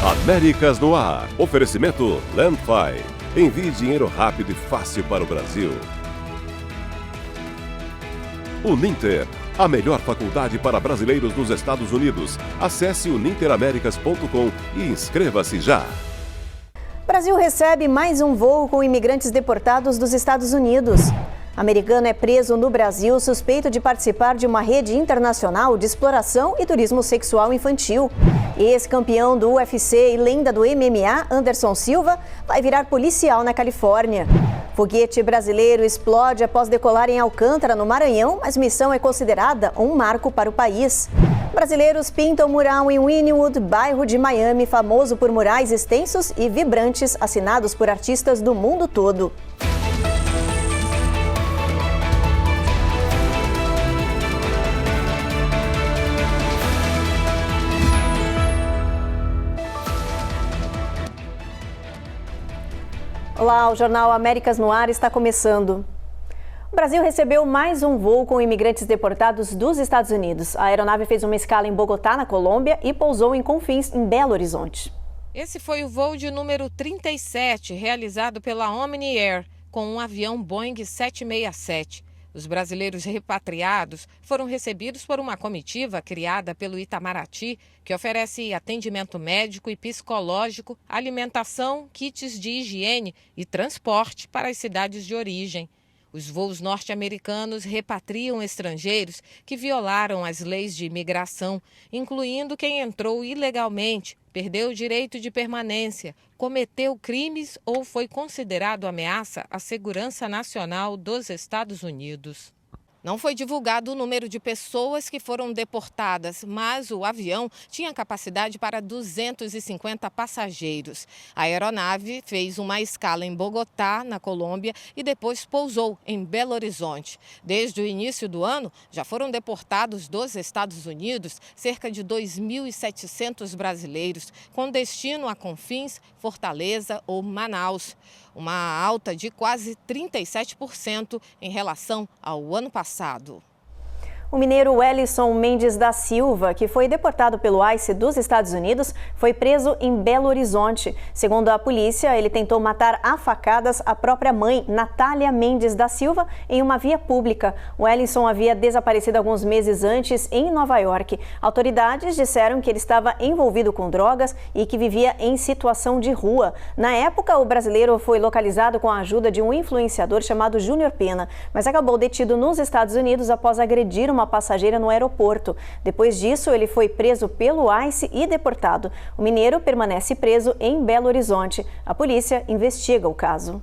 Américas no Ar. Oferecimento Landfi. Envie dinheiro rápido e fácil para o Brasil. Uninter. A melhor faculdade para brasileiros nos Estados Unidos. Acesse uninteraméricas.com e inscreva-se já. Brasil recebe mais um voo com imigrantes deportados dos Estados Unidos. Americano é preso no Brasil suspeito de participar de uma rede internacional de exploração e turismo sexual infantil. Ex-campeão do UFC e lenda do MMA, Anderson Silva, vai virar policial na Califórnia. Foguete brasileiro explode após decolar em Alcântara, no Maranhão, mas missão é considerada um marco para o país. Brasileiros pintam mural em Wynwood, bairro de Miami, famoso por murais extensos e vibrantes assinados por artistas do mundo todo. Olá, o Jornal Américas no Ar está começando. O Brasil recebeu mais um voo com imigrantes deportados dos Estados Unidos. A aeronave fez uma escala em Bogotá, na Colômbia, e pousou em Confins, em Belo Horizonte. Esse foi o voo de número 37, realizado pela Omni Air, com um avião Boeing 767. Os brasileiros repatriados foram recebidos por uma comitiva criada pelo Itamaraty, que oferece atendimento médico e psicológico, alimentação, kits de higiene e transporte para as cidades de origem. Os voos norte-americanos repatriam estrangeiros que violaram as leis de imigração, incluindo quem entrou ilegalmente, perdeu o direito de permanência, cometeu crimes ou foi considerado ameaça à segurança nacional dos Estados Unidos. Não foi divulgado o número de pessoas que foram deportadas, mas o avião tinha capacidade para 250 passageiros. A aeronave fez uma escala em Bogotá, na Colômbia, e depois pousou em Belo Horizonte. Desde o início do ano, já foram deportados dos Estados Unidos cerca de 2.700 brasileiros, com destino a Confins, Fortaleza ou Manaus. Uma alta de quase 37% em relação ao ano passado. O mineiro Wellison Mendes da Silva, que foi deportado pelo ICE dos Estados Unidos, foi preso em Belo Horizonte. Segundo a polícia, ele tentou matar a facadas a própria mãe, Natália Mendes da Silva, em uma via pública. O Wellison havia desaparecido alguns meses antes em Nova York. Autoridades disseram que ele estava envolvido com drogas e que vivia em situação de rua. Na época, o brasileiro foi localizado com a ajuda de um influenciador chamado Júnior Pena, mas acabou detido nos Estados Unidos após agredir uma passageira no aeroporto. Depois disso, ele foi preso pelo ICE e deportado. O mineiro permanece preso em Belo Horizonte. A polícia investiga o caso.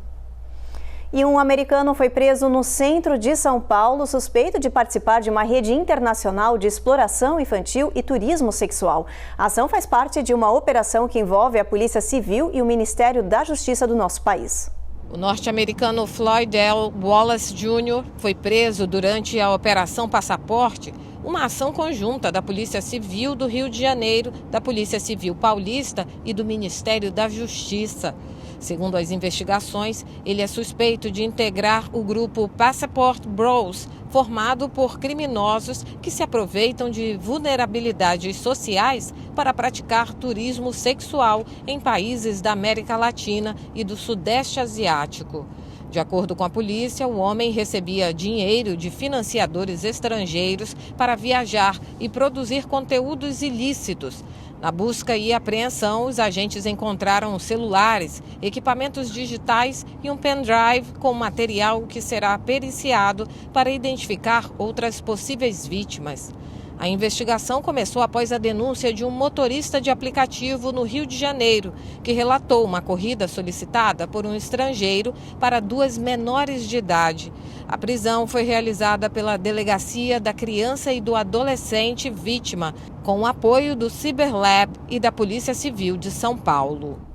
E um americano foi preso no centro de São Paulo, suspeito de participar de uma rede internacional de exploração infantil e turismo sexual. A ação faz parte de uma operação que envolve a Polícia Civil e o Ministério da Justiça do nosso país. O norte-americano Floyd L. Wallace Jr. foi preso durante a Operação Passaporte, uma ação conjunta da Polícia Civil do Rio de Janeiro, da Polícia Civil Paulista e do Ministério da Justiça. Segundo as investigações, ele é suspeito de integrar o grupo Passport Bros, formado por criminosos que se aproveitam de vulnerabilidades sociais para praticar turismo sexual em países da América Latina e do Sudeste Asiático. De acordo com a polícia, o homem recebia dinheiro de financiadores estrangeiros para viajar e produzir conteúdos ilícitos. Na busca e apreensão, os agentes encontraram celulares, equipamentos digitais e um pendrive com material que será periciado para identificar outras possíveis vítimas. A investigação começou após a denúncia de um motorista de aplicativo no Rio de Janeiro, que relatou uma corrida solicitada por um estrangeiro para 2 menores de idade. A prisão foi realizada pela Delegacia da Criança e do Adolescente Vítima, com o apoio do Cyberlab e da Polícia Civil de São Paulo.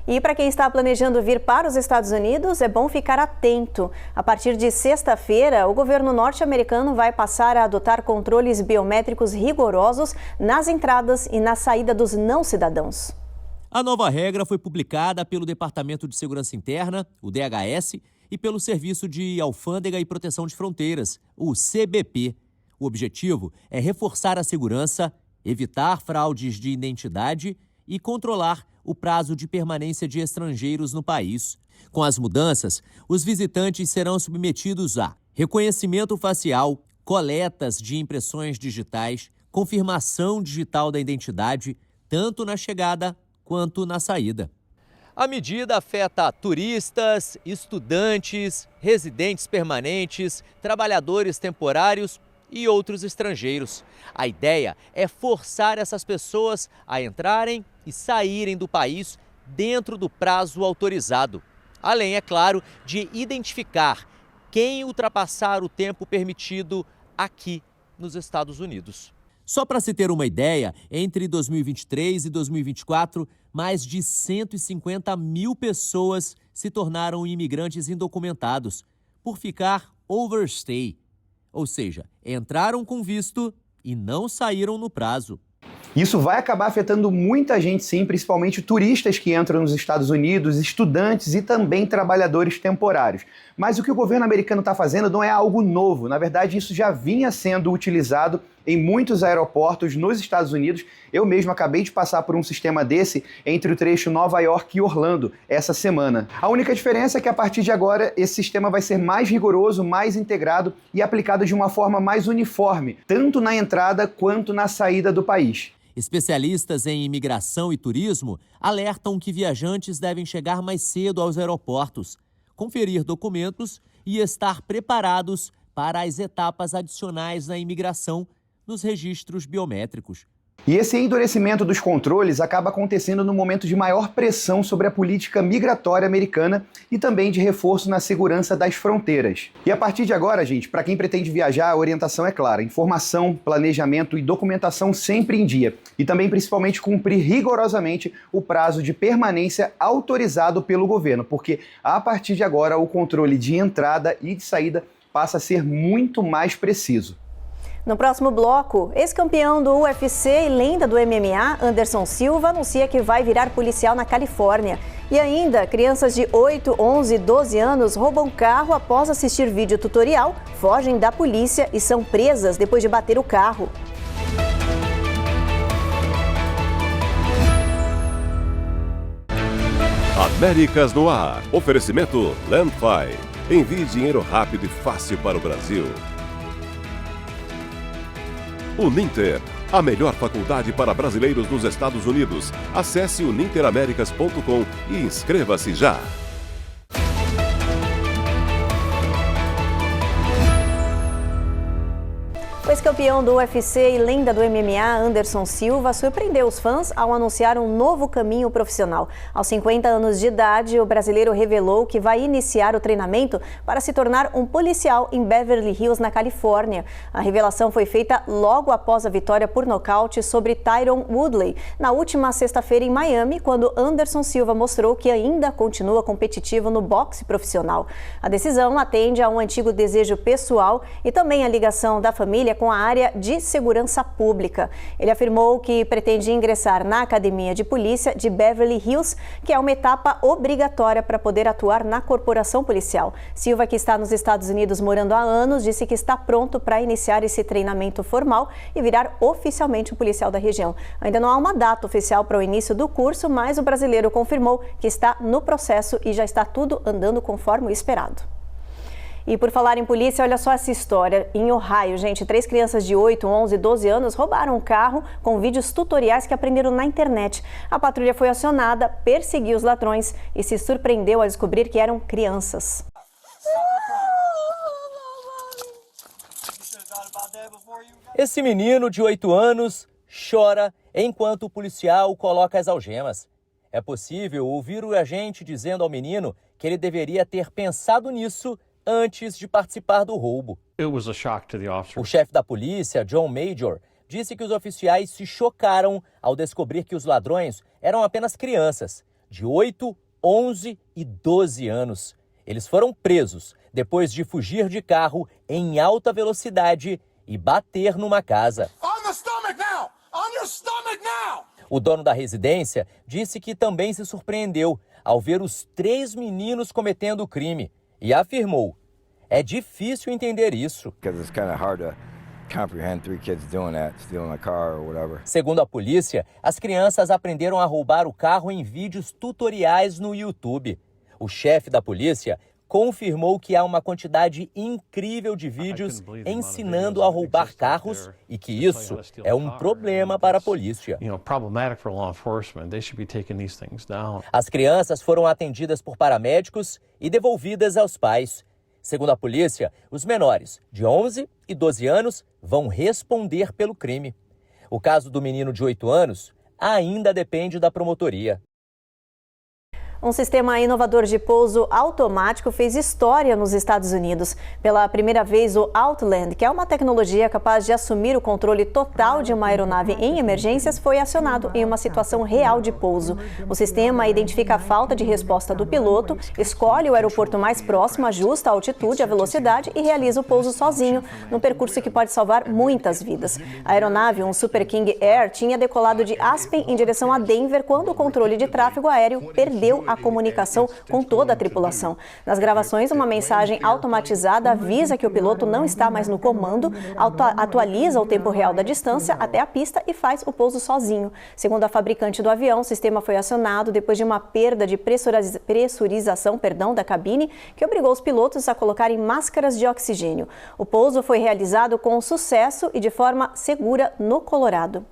E para quem está planejando vir para os Estados Unidos, é bom ficar atento. A partir de sexta-feira, o governo norte-americano vai passar a adotar controles biométricos rigorosos nas entradas e na saída dos não-cidadãos. A nova regra foi publicada pelo Departamento de Segurança Interna, o DHS, e pelo Serviço de Alfândega e Proteção de Fronteiras, o CBP. O objetivo é reforçar a segurança, evitar fraudes de identidade e controlar o prazo de permanência de estrangeiros no país. Com as mudanças, os visitantes serão submetidos a reconhecimento facial, coletas de impressões digitais, confirmação digital da identidade, tanto na chegada quanto na saída. A medida afeta turistas, estudantes, residentes permanentes, trabalhadores temporários e outros estrangeiros. A ideia é forçar essas pessoas a entrarem e saírem do país dentro do prazo autorizado. Além, é claro, de identificar quem ultrapassar o tempo permitido aqui nos Estados Unidos. Só para se ter uma ideia, entre 2023 e 2024, mais de 150 mil pessoas se tornaram imigrantes indocumentados por ficar overstay, ou seja, entraram com visto e não saíram no prazo. Isso vai acabar afetando muita gente, sim, principalmente turistas que entram nos Estados Unidos, estudantes e também trabalhadores temporários. Mas o que o governo americano está fazendo não é algo novo. Na verdade, isso já vinha sendo utilizado em muitos aeroportos nos Estados Unidos. Eu mesmo acabei de passar por um sistema desse entre o trecho Nova York e Orlando essa semana. A única diferença é que a partir de agora esse sistema vai ser mais rigoroso, mais integrado e aplicado de uma forma mais uniforme, tanto na entrada quanto na saída do país. Especialistas em imigração e turismo alertam que viajantes devem chegar mais cedo aos aeroportos, conferir documentos e estar preparados para as etapas adicionais na imigração nos registros biométricos. E esse endurecimento dos controles acaba acontecendo no momento de maior pressão sobre a política migratória americana e também de reforço na segurança das fronteiras. E a partir de agora, gente, para quem pretende viajar, a orientação é clara: informação, planejamento e documentação sempre em dia. E também, principalmente, cumprir rigorosamente o prazo de permanência autorizado pelo governo, porque a partir de agora o controle de entrada e de saída passa a ser muito mais preciso. No próximo bloco, ex-campeão do UFC e lenda do MMA, Anderson Silva, anuncia que vai virar policial na Califórnia. E ainda, crianças de 8, 11 e 12 anos roubam carro após assistir vídeo tutorial, fogem da polícia e são presas depois de bater o carro. Américas no ar. Oferecimento Landfi. Envie dinheiro rápido e fácil para o Brasil. Uninter, a melhor faculdade para brasileiros nos Estados Unidos. Acesse uninteraméricas.com e inscreva-se já. O ex-campeão do UFC e lenda do MMA, Anderson Silva, surpreendeu os fãs ao anunciar um novo caminho profissional. Aos 50 anos de idade, o brasileiro revelou que vai iniciar o treinamento para se tornar um policial em Beverly Hills, na Califórnia. A revelação foi feita logo após a vitória por nocaute sobre Tyron Woodley, na última sexta-feira em Miami, quando Anderson Silva mostrou que ainda continua competitivo no boxe profissional. A decisão atende a um antigo desejo pessoal e também a ligação da família com a área de segurança pública. Ele afirmou que pretende ingressar na Academia de Polícia de Beverly Hills, que é uma etapa obrigatória para poder atuar na corporação policial. Silva, que está nos Estados Unidos morando há anos, disse que está pronto para iniciar esse treinamento formal e virar oficialmente um policial da região. Ainda não há uma data oficial para o início do curso, mas o brasileiro confirmou que está no processo e já está tudo andando conforme o esperado. E por falar em polícia, olha só essa história. Em Ohio, gente, 3 crianças de 8, 11 e 12 anos roubaram um carro com vídeos tutoriais que aprenderam na internet. A patrulha foi acionada, perseguiu os ladrões e se surpreendeu ao descobrir que eram crianças. Esse menino de 8 anos chora enquanto o policial coloca as algemas. É possível ouvir o agente dizendo ao menino que ele deveria ter pensado nisso antes de participar do roubo. O chefe da polícia, John Major, disse que os oficiais se chocaram ao descobrir que os ladrões eram apenas crianças, de 8, 11 e 12 anos. Eles foram presos depois de fugir de carro em alta velocidade e bater numa casa. O dono da residência disse que também se surpreendeu ao ver os 3 meninos cometendo o crime e afirmou: é difícil entender isso. comprehend 3 kids doing that, stealing a car or whatever. Segundo a polícia, as crianças aprenderam a roubar o carro em vídeos tutoriais no YouTube. O chefe da polícia confirmou que há uma quantidade incrível de vídeos ensinando a roubar carros e que isso é um problema para a polícia. As crianças foram atendidas por paramédicos e devolvidas aos pais. Segundo a polícia, os menores de 11 e 12 anos vão responder pelo crime. O caso do menino de 8 anos ainda depende da promotoria. Um sistema inovador de pouso automático fez história nos Estados Unidos. Pela primeira vez, o Outland, que é uma tecnologia capaz de assumir o controle total de uma aeronave em emergências, foi acionado em uma situação real de pouso. O sistema identifica a falta de resposta do piloto, escolhe o aeroporto mais próximo, ajusta a altitude, a velocidade e realiza o pouso sozinho, num percurso que pode salvar muitas vidas. A aeronave, um Super King Air, tinha decolado de Aspen em direção a Denver quando o controle de tráfego aéreo perdeu a comunicação com toda a tripulação. Nas gravações, uma mensagem automatizada avisa que o piloto não está mais no comando, atualiza o tempo real da distância até a pista e faz o pouso sozinho. Segundo a fabricante do avião, o sistema foi acionado depois de uma perda de pressurização da cabine, que obrigou os pilotos a colocarem máscaras de oxigênio. O pouso foi realizado com sucesso e de forma segura no Colorado.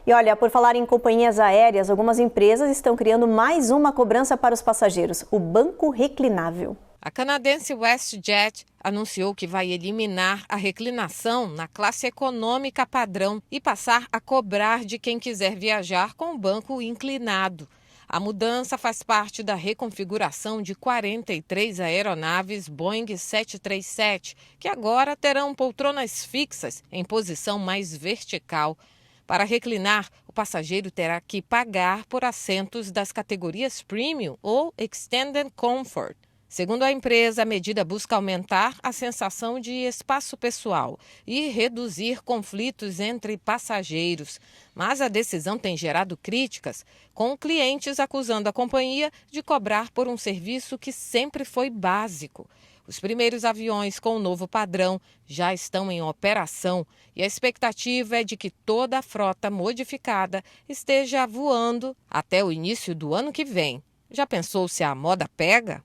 E olha, por falar em companhias aéreas, algumas empresas estão criando mais uma cobrança para os passageiros, o banco reclinável. A canadense WestJet anunciou que vai eliminar a reclinação na classe econômica padrão e passar a cobrar de quem quiser viajar com o banco inclinado. A mudança faz parte da reconfiguração de 43 aeronaves Boeing 737, que agora terão poltronas fixas em posição mais vertical. Para reclinar, o passageiro terá que pagar por assentos das categorias Premium ou Extended Comfort. Segundo a empresa, a medida busca aumentar a sensação de espaço pessoal e reduzir conflitos entre passageiros. Mas a decisão tem gerado críticas, com clientes acusando a companhia de cobrar por um serviço que sempre foi básico. Os primeiros aviões com o novo padrão já estão em operação e a expectativa é de que toda a frota modificada esteja voando até o início do ano que vem. Já pensou se a moda pega?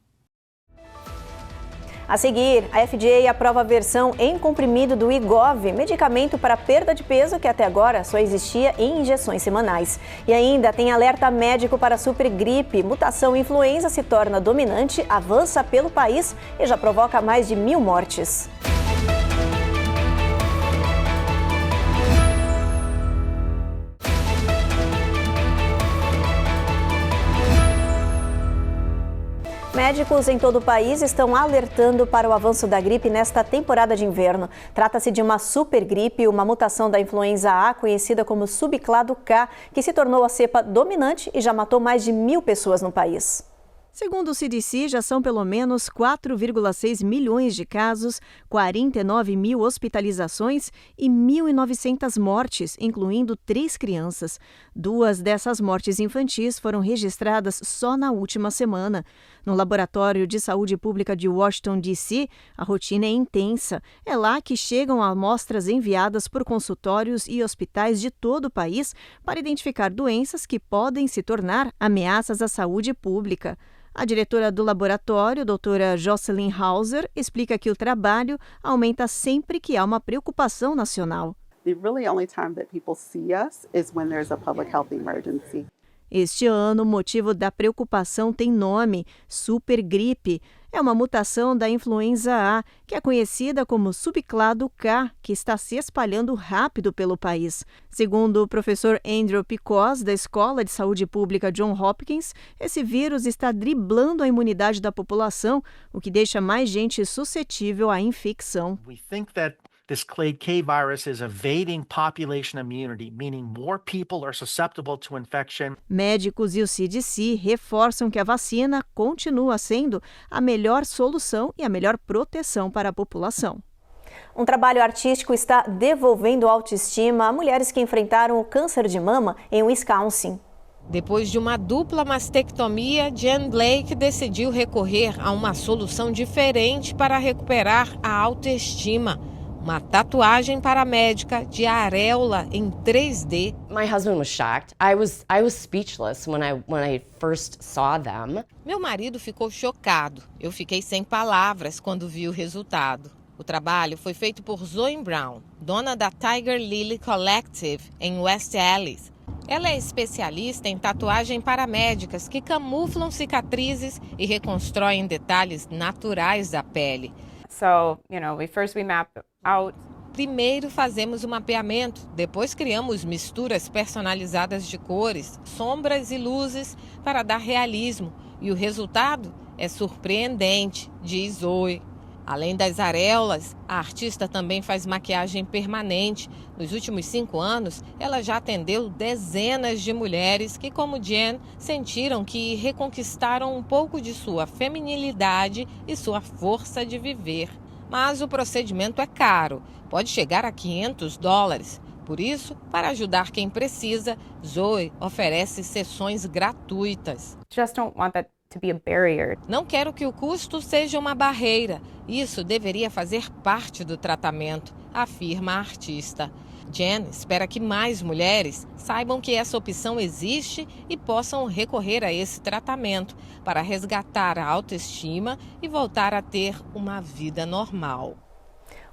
A seguir, a FDA aprova a versão em comprimido do Wegovy, medicamento para perda de peso que até agora só existia em injeções semanais. E ainda tem alerta médico para supergripe. Mutação influenza se torna dominante, avança pelo país e já provoca mais de 1.000 mortes. Médicos em todo o país estão alertando para o avanço da gripe nesta temporada de inverno. Trata-se de uma supergripe, uma mutação da influenza A, conhecida como subclado K, que se tornou a cepa dominante e já matou mais de 1.000 pessoas no país. Segundo o CDC, já são pelo menos 4,6 milhões de casos, 49 mil hospitalizações e 1.900 mortes, incluindo 3 crianças. 2 dessas mortes infantis foram registradas só na última semana. No Laboratório de Saúde Pública de Washington, D.C., a rotina é intensa. É lá que chegam amostras enviadas por consultórios e hospitais de todo o país para identificar doenças que podem se tornar ameaças à saúde pública. A diretora do laboratório, doutora Jocelyn Hauser, explica que o trabalho aumenta sempre que há uma preocupação nacional. The really only time that people see us is when there's a public health emergency. Este ano, o motivo da preocupação tem nome, supergripe. É uma mutação da influenza A, que é conhecida como subclado K, que está se espalhando rápido pelo país. Segundo o professor Andrew Picoz, da Escola de Saúde Pública Johns Hopkins, esse vírus está driblando a imunidade da população, o que deixa mais gente suscetível à infecção. We think that this clade K virus is evading population immunity, meaning more people are susceptible to infection. Médicos e o CDC reforçam que a vacina continua sendo a melhor solução e a melhor proteção para a população. Um trabalho artístico está devolvendo autoestima a mulheres que enfrentaram o câncer de mama em Wisconsin. Depois de uma dupla mastectomia, Jen Blake decidiu recorrer a uma solução diferente para recuperar a autoestima. uma tatuagem paramédica de areola em 3D. My husband was shocked. I was speechless when I first saw them. Meu marido ficou chocado. Eu fiquei sem palavras quando vi o resultado. O trabalho foi feito por Zoe Brown, dona da Tiger Lily Collective em West Allis. Ela é especialista em tatuagem paramédicas que camuflam cicatrizes e reconstroem detalhes naturais da pele. So, we mapped out. Primeiro fazemos o mapeamento, depois criamos misturas personalizadas de cores, sombras e luzes para dar realismo. E o resultado é surpreendente, diz Zoe. Além das areolas, a artista também faz maquiagem permanente. Nos últimos 5 anos, ela já atendeu dezenas de mulheres que, como Jen, sentiram que reconquistaram um pouco de sua feminilidade e sua força de viver. Mas o procedimento é caro, pode chegar a $500. Por isso, para ajudar quem precisa, Zoe oferece sessões gratuitas. Just don't want that to be a barrier. Não quero que o custo seja uma barreira. Isso deveria fazer parte do tratamento, afirma a artista. Jen espera que mais mulheres saibam que essa opção existe e possam recorrer a esse tratamento para resgatar a autoestima e voltar a ter uma vida normal.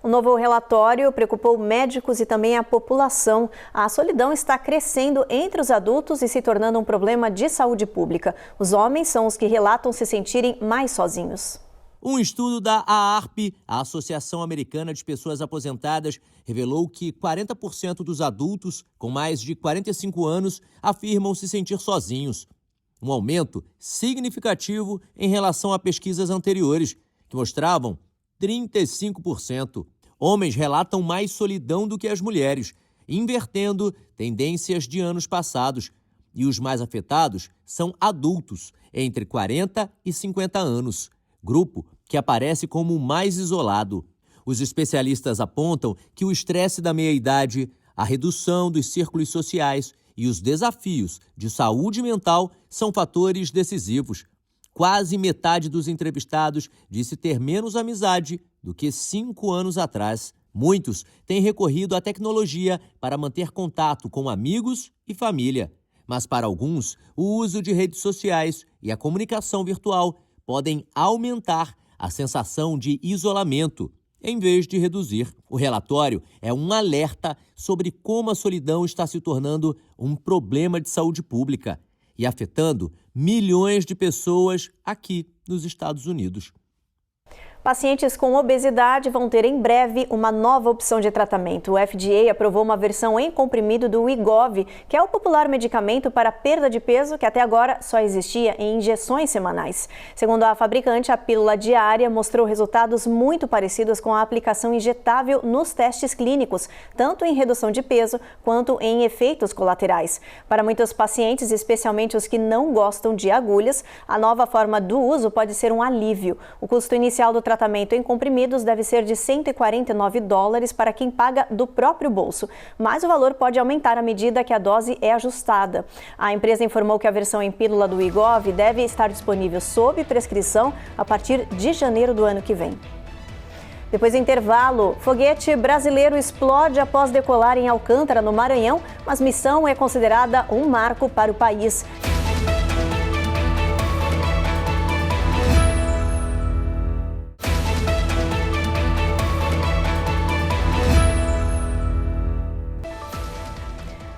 O novo relatório preocupou médicos e também a população. A solidão está crescendo entre os adultos e se tornando um problema de saúde pública. Os homens são os que relatam se sentirem mais sozinhos. Um estudo da AARP, a Associação Americana de Pessoas Aposentadas, revelou que 40% dos adultos com mais de 45 anos afirmam se sentir sozinhos. Um aumento significativo em relação a pesquisas anteriores, que mostravam 35%. Homens relatam mais solidão do que as mulheres, invertendo tendências de anos passados. E os mais afetados são adultos, entre 40 e 50 anos. Grupo que aparece como o mais isolado. Os especialistas apontam que o estresse da meia-idade, a redução dos círculos sociais e os desafios de saúde mental são fatores decisivos. Quase metade dos entrevistados disse ter menos amizade do que 5 anos atrás. Muitos têm recorrido à tecnologia para manter contato com amigos e família. Mas para alguns, o uso de redes sociais e a comunicação virtual podem aumentar a sensação de isolamento, em vez de reduzir. O relatório é um alerta sobre como a solidão está se tornando um problema de saúde pública e afetando milhões de pessoas aqui nos Estados Unidos. Pacientes com obesidade vão ter em breve uma nova opção de tratamento. O FDA aprovou uma versão em comprimido do Wegovy, que é o popular medicamento para perda de peso que até agora só existia em injeções semanais. Segundo a fabricante, a pílula diária mostrou resultados muito parecidos com a aplicação injetável nos testes clínicos, tanto em redução de peso quanto em efeitos colaterais. Para muitos pacientes, especialmente os que não gostam de agulhas, a nova forma do uso pode ser um alívio. O custo inicial do tratamento em comprimidos deve ser de $149 para quem paga do próprio bolso, mas o valor pode aumentar à medida que a dose é ajustada. A empresa informou que a versão em pílula do Wegovy deve estar disponível sob prescrição a partir de janeiro do ano que vem. Depois do intervalo, foguete brasileiro explode após decolar em Alcântara, no Maranhão, mas missão é considerada um marco para o país.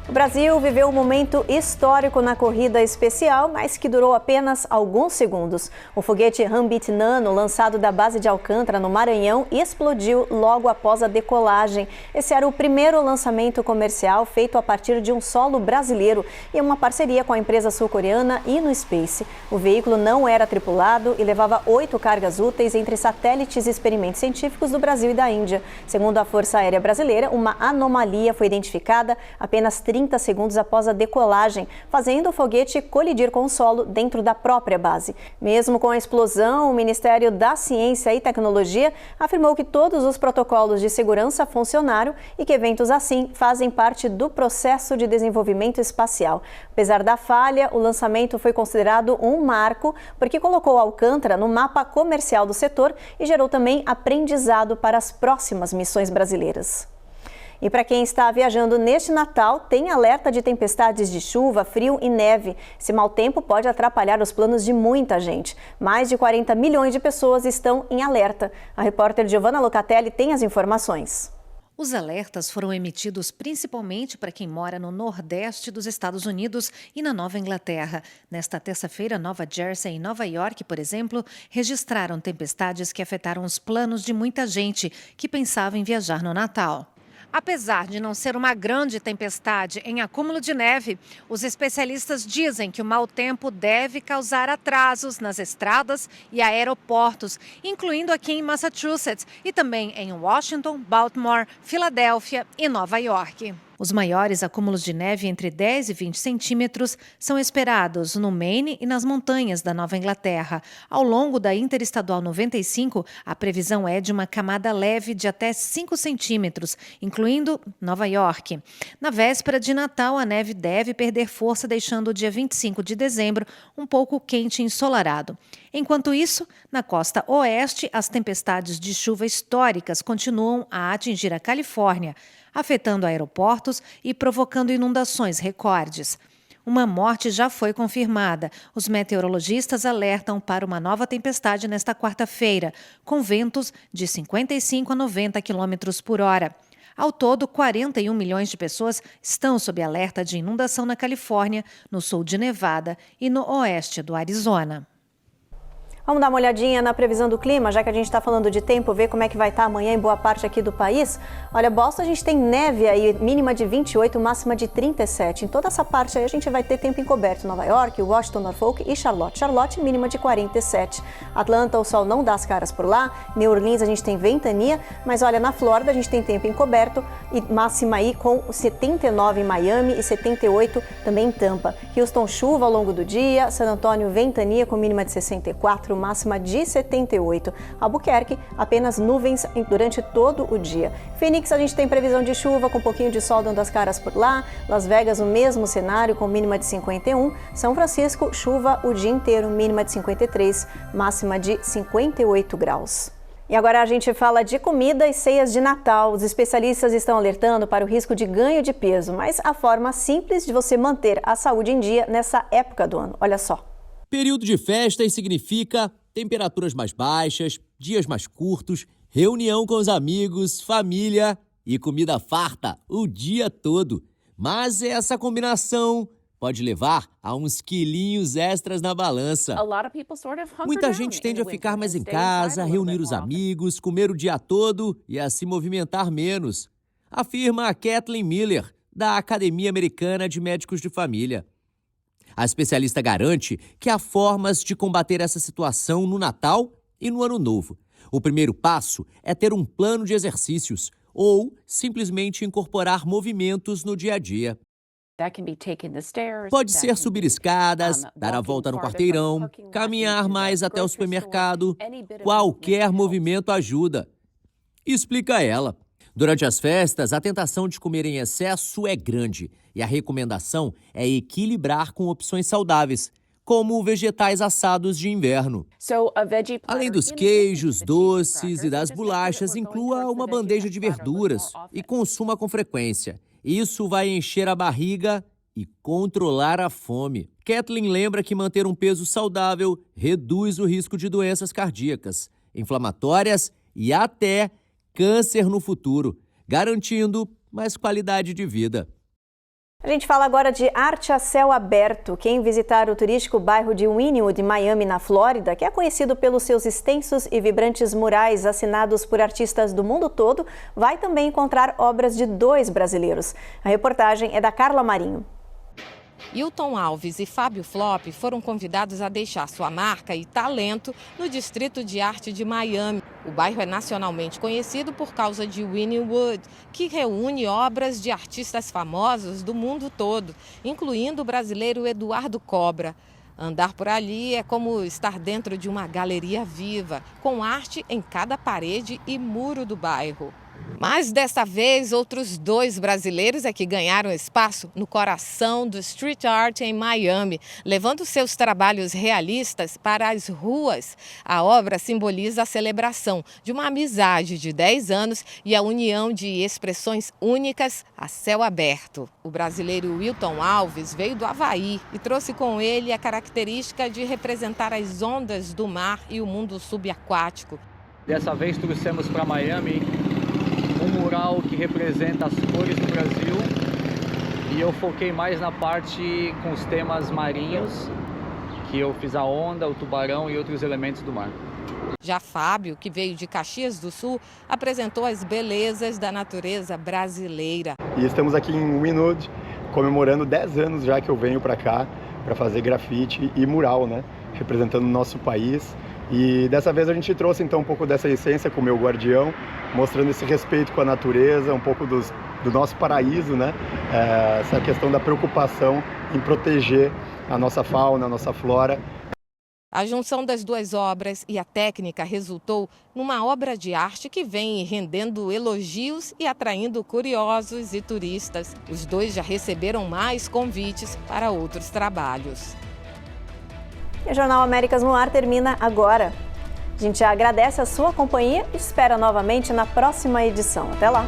O Brasil viveu um momento histórico na corrida especial, mas que durou apenas alguns segundos. O foguete Rambit Nano, lançado da base de Alcântara, no Maranhão, explodiu logo após a decolagem. Esse era o primeiro lançamento comercial feito a partir de um solo brasileiro e uma parceria com a empresa sul-coreana InnoSpace. O veículo não era tripulado e levava 8 cargas úteis entre satélites e experimentos científicos do Brasil e da Índia. Segundo a Força Aérea Brasileira, uma anomalia foi identificada apenas 30 30 segundos após a decolagem, fazendo o foguete colidir com o solo dentro da própria base. Mesmo com a explosão, o Ministério da Ciência e Tecnologia afirmou que todos os protocolos de segurança funcionaram e que eventos assim fazem parte do processo de desenvolvimento espacial. Apesar da falha, o lançamento foi considerado um marco porque colocou Alcântara no mapa comercial do setor e gerou também aprendizado para as próximas missões brasileiras. E para quem está viajando neste Natal, tem alerta de tempestades de chuva, frio e neve. Esse mau tempo pode atrapalhar os planos de muita gente. Mais de 40 milhões de pessoas estão em alerta. A repórter Giovanna Locatelli tem as informações. Os alertas foram emitidos principalmente para quem mora no Nordeste dos Estados Unidos e na Nova Inglaterra. Nesta terça-feira, Nova Jersey e Nova York, por exemplo, registraram tempestades que afetaram os planos de muita gente que pensava em viajar no Natal. Apesar de não ser uma grande tempestade em acúmulo de neve, os especialistas dizem que o mau tempo deve causar atrasos nas estradas e aeroportos, incluindo aqui em Massachusetts e também em Washington, Baltimore, Filadélfia e Nova York. Os maiores acúmulos de neve, entre 10 e 20 centímetros, são esperados no Maine e nas montanhas da Nova Inglaterra. Ao longo da Interestadual 95, a previsão é de uma camada leve de até 5 centímetros, incluindo Nova York. Na véspera de Natal, a neve deve perder força, deixando o dia 25 de dezembro um pouco quente e ensolarado. Enquanto isso, na costa oeste, as tempestades de chuva históricas continuam a atingir a Califórnia, afetando aeroportos e provocando inundações recordes. Uma morte já foi confirmada. Os meteorologistas alertam para uma nova tempestade nesta quarta-feira, com ventos de 55 a 90 km por hora. Ao todo, 41 milhões de pessoas estão sob alerta de inundação na Califórnia, no sul de Nevada e no oeste do Arizona. Vamos dar uma olhadinha na previsão do clima, já que a gente está falando de tempo, ver como é que vai estar amanhã em boa parte aqui do país. Olha, Boston a gente tem neve aí, mínima de 28, máxima de 37. Em toda essa parte aí a gente vai ter tempo encoberto. Nova York, Washington, Norfolk e Charlotte. Charlotte, mínima de 47. Atlanta, o sol não dá as caras por lá. New Orleans a gente tem ventania, mas olha, na Flórida a gente tem tempo encoberto e máxima aí com 79 em Miami e 78 também em Tampa. Houston, chuva ao longo do dia. San Antônio, ventania com mínima de 64. Máxima de 78. Albuquerque, apenas nuvens durante todo o dia. Phoenix, a gente tem previsão de chuva com um pouquinho de sol dando as caras por lá. Las Vegas, o mesmo cenário com mínima de 51. São Francisco, chuva o dia inteiro, mínima de 53, máxima de 58 graus. E agora a gente fala de comida e ceias de Natal. Os especialistas estão alertando para o risco de ganho de peso, mas a forma simples de você manter a saúde em dia nessa época do ano. Olha só. Período de festas significa temperaturas mais baixas, dias mais curtos, reunião com os amigos, família e comida farta o dia todo. Mas essa combinação pode levar a uns quilinhos extras na balança. Muita gente tende a ficar mais em casa, reunir os amigos, comer o dia todo e a se movimentar menos, afirma a Kathleen Miller, da Academia Americana de Médicos de Família. A especialista garante que há formas de combater essa situação no Natal e no Ano Novo. O primeiro passo é ter um plano de exercícios ou simplesmente incorporar movimentos no dia a dia. Pode ser subir escadas, dar a volta no quarteirão, caminhar mais até o supermercado. Qualquer movimento ajuda. Explica ela. Durante as festas, a tentação de comer em excesso é grande e a recomendação é equilibrar com opções saudáveis, como vegetais assados de inverno. Além dos queijos, doces e das bolachas, inclua uma bandeja de verduras e consuma com frequência. Isso vai encher a barriga e controlar a fome. Kathleen lembra que manter um peso saudável reduz o risco de doenças cardíacas, inflamatórias e até câncer no futuro, garantindo mais qualidade de vida. A gente fala agora de arte a céu aberto. Quem visitar o turístico bairro de Wynwood, em Miami, na Flórida, que é conhecido pelos seus extensos e vibrantes murais assinados por artistas do mundo todo, vai também encontrar obras de 2 brasileiros. A reportagem é da Carla Marinho. Hilton Alves e Fábio Flop foram convidados a deixar sua marca e talento no Distrito de Arte de Miami. O bairro é nacionalmente conhecido por causa de Wynwood, que reúne obras de artistas famosos do mundo todo, incluindo o brasileiro Eduardo Cobra. Andar por ali é como estar dentro de uma galeria viva, com arte em cada parede e muro do bairro. Mas dessa vez, outros 2 brasileiros é que ganharam espaço no coração do street art em Miami, levando seus trabalhos realistas para as ruas. A obra simboliza a celebração de uma amizade de 10 anos e a união de expressões únicas a céu aberto. O brasileiro Wilton Alves veio do Havaí e trouxe com ele a característica de representar as ondas do mar e o mundo subaquático. Dessa vez trouxemos para Miami um mural que representa as cores do Brasil e eu foquei mais na parte com os temas marinhos, que eu fiz a onda, o tubarão e outros elementos do mar. Já Fábio, que veio de Caxias do Sul, apresentou as belezas da natureza brasileira. E estamos aqui em Wynwood, comemorando 10 anos já que eu venho para cá para fazer grafite e mural, né? Representando o nosso país. E dessa vez a gente trouxe então um pouco dessa essência com o meu guardião, mostrando esse respeito com a natureza, um pouco do nosso paraíso, né? Essa questão da preocupação em proteger a nossa fauna, a nossa flora. A junção das 2 obras e a técnica resultou numa obra de arte que vem rendendo elogios e atraindo curiosos e turistas. Os 2 já receberam mais convites para outros trabalhos. E o Jornal Américas no Ar termina agora. A gente agradece a sua companhia e espera novamente na próxima edição. Até lá!